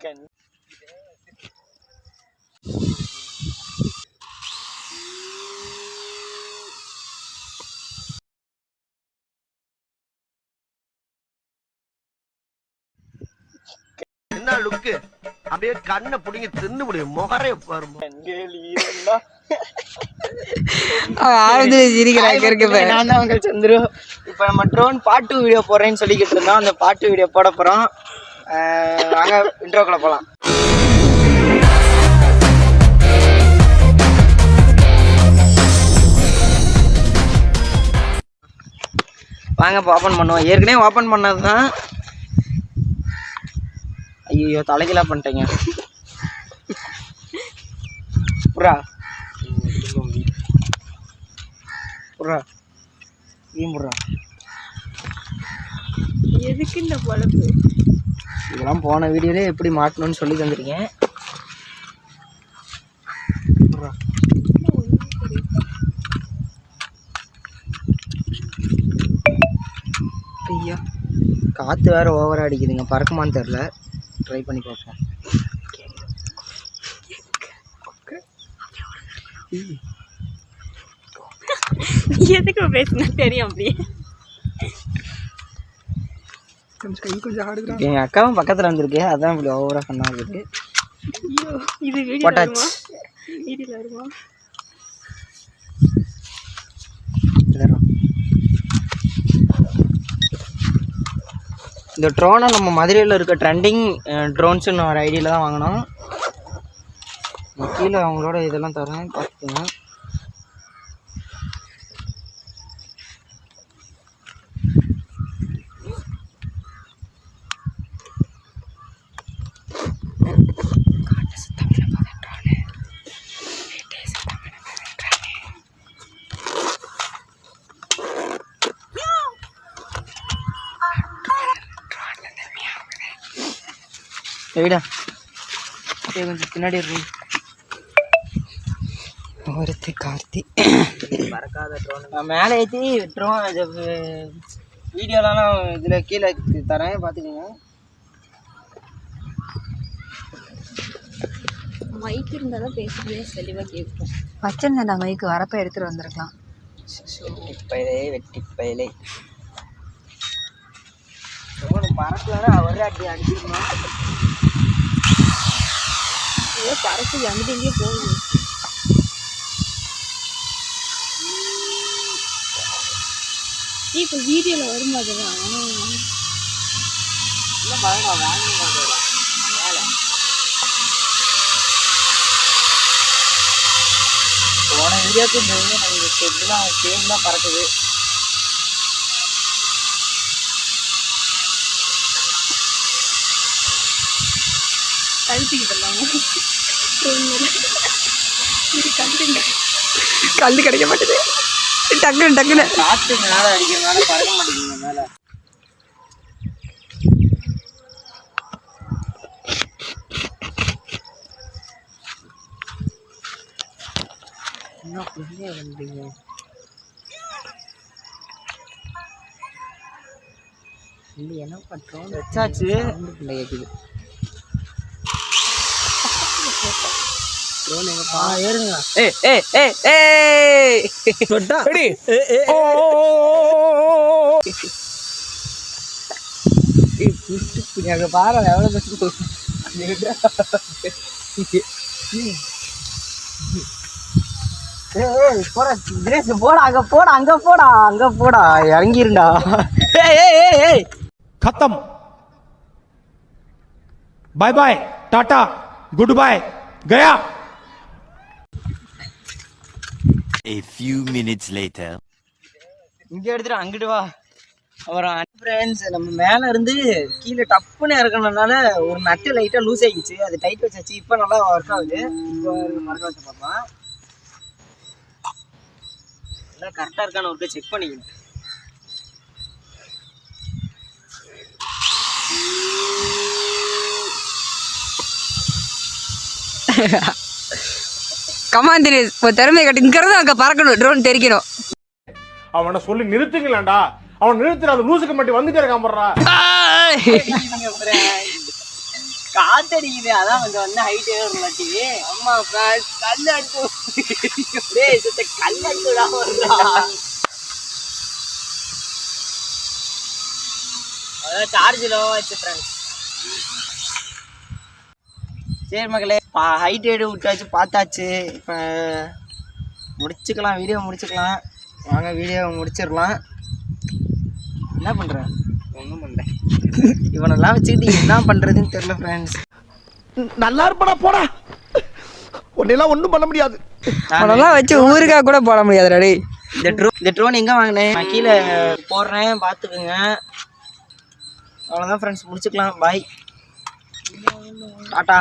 என்ன லுக்கு அப்படியே கண்ணை பிடிங்க தின்னு முடியும் முகரைய பாருங்க. நான் தான் உங்கள் சந்துரு. இப்போ நம்ம ட்ரோன் பாட்டு வீடியோ போடுறேன்னு சொல்லிக்கிட்டு இருந்தோம். அந்த பாட்டு வீடியோ போட போகிறோம். வாங்க இன்ட்ரோக்குள்ள போகலாம். வாங்க இப்போ ஓப்பன் பண்ணுவோம். ஏற்கனவே ஓப்பன் பண்ணது தான். ஐயோ தலைகளாக பண்ணிட்டேங்க. புறா புறா புறா எதுக்கு இந்த பொழப்பு? இதெல்லாம் போன வீடியோலே எப்படி மாட்டணும்னு சொல்லி தந்துருக்கேன். ஐயா காற்று வேறு ஓவராக அடிக்குதுங்க. பறக்குமான்னு தெரில. ட்ரை பண்ணி பார்ப்போம். எதுக்கு பேசுனா தெரியும். அப்படியே எங்கள் அக்காவும் பக்கத்தில் வந்துருக்கு. அதான் இப்படி ஓவராக பண்ணா இருக்குது. இது வீடியோ வருமா? வீடியோல வருமா? இந்த ட்ரோனை நம்ம மதுரையில் இருக்க ட்ரெண்டிங் ட்ரோன்ஸுன்னு ஒரு ஐடியில் தான் வாங்கினோம். கீழே அவங்களோட இதெல்லாம் தரேன் பார்த்துக்கோங்க. எவிடா கொஞ்சம் பின்னாடி இருக்கும். ஒருத்தி கார்த்தி பறக்காத ட்ரோன் மேலே ஏற்றி ட்ரோன் வீடியோலாம் இதில் கீழே தரேன் பார்த்துக்கோங்க. மைக் இருந்தால் தான் பேசுகிறேன் தெளிவாக கேட்கும். வச்சிருந்தேன் மைக்கு வரப்போ எடுத்துகிட்டு வந்திருக்கலாம். வெட்டிப்பயலே பறக்கலன்னா அவரே அப்படி அடிச்சிருந்தோம். பறக்கு அங்கிட்டு எங்கேயோ போகுது. இப்போ வீடியோவில் வருமா? அதெல்லாம் இல்லை பழம் வேணும். போன வீடியோக்கு இந்த நமக்கு ஸ்டெப்லாம் சேம்லாம் பறக்குது. கல் கிடைக்க மாட்டேது. டக்குன்னு டக்குன்னு காற்று மேலே அடிக்கிறதுனால பறக்க மாட்டேங்குது மேலே. என்ன புரிய வந்தீங்க? என்ன பண்றோம்? வச்சாச்சு. கேக்குது. ட்ரோன் எங்க பா ஏறுங்க. சொட்டா ரெடி. புடிங்க பாரு எவ்வளவு பெஸ்ட் போச்சு. போடா தினேஷ் போடா அங்க போடா அங்க போடா அங்க போடா இறங்கிருண்டா. खत्म bye bye tata good bye गया. A few minutes later இங்க எடுத்துட்டு அங்கிட்டு வா. அப்புறம் ஃப்ரெண்ட்ஸ் நம்ம மேலே இருந்து கீழே டப்புன்னு இறக்கணுனால ஒரு நட்டு லைட்டாக லூஸ் ஆகிடுச்சு. அது டைட் வச்சாச்சு. இப்போ நல்லா ஒர்க் ஆகுது. இப்போ மறக்க வச்சு பார்ப்போம். எல்லாம் கரெக்டாக இருக்கான்னு ஒருக்க செக் பண்ணிக்கணும். கமான் தினேஷ் இப்போ திறமை கட்டி இங்கிறது அங்கே பறக்கணும். ட்ரோன் தெரிக்கணும். அவனை சொல்லி நிறுத்துங்களேன்டா. அவன் நிறுத்துற அந்த லூசுக்கு மட்டும் வந்துட்டே இருக்கான் போடுறா. காத்தடிக்குது அதான் கொஞ்சம் வந்து ஹைட்டே வரும்லாட்டி. ஆமா ஃப்ரெண்ட்ஸ் கல் அடிச்சு டேய் சுத்த கல் அடிச்சுடா வருதா. அதான் சார்ஜ் லோவா வச்சு ஃப்ரெண்ட்ஸ். சரி மக்களே ஹைட் ஏடு விட்டாச்சு பார்த்தாச்சு. இப்போ முடிச்சுக்கலாம், வீடியோ முடிச்சுக்கலாம். வாங்க வீடியோ முடிச்சிடலாம். என்ன பண்ணுற? ஒன்றும் பண்ணல. இவனெல்லாம் வச்சுக்கிட்டு என்ன பண்ணுறதுன்னு தெரியல ஃப்ரெண்ட்ஸ். நல்லா இருப்படா போடா, உன்னெல்லாம் ஒண்ணும் பண்ண முடியாது. அதெல்லாம் வச்சு ஊருக்கா கூட போட முடியாது ரெடி. இந்த ட்ரோன் எங்கே வாங்கினேன் நான் கீழே போடுறேன் பார்த்துக்குங்க. அவ்வளோதான் ஃப்ரெண்ட்ஸ், முடிச்சுக்கலாம். பாய், டாட்டா.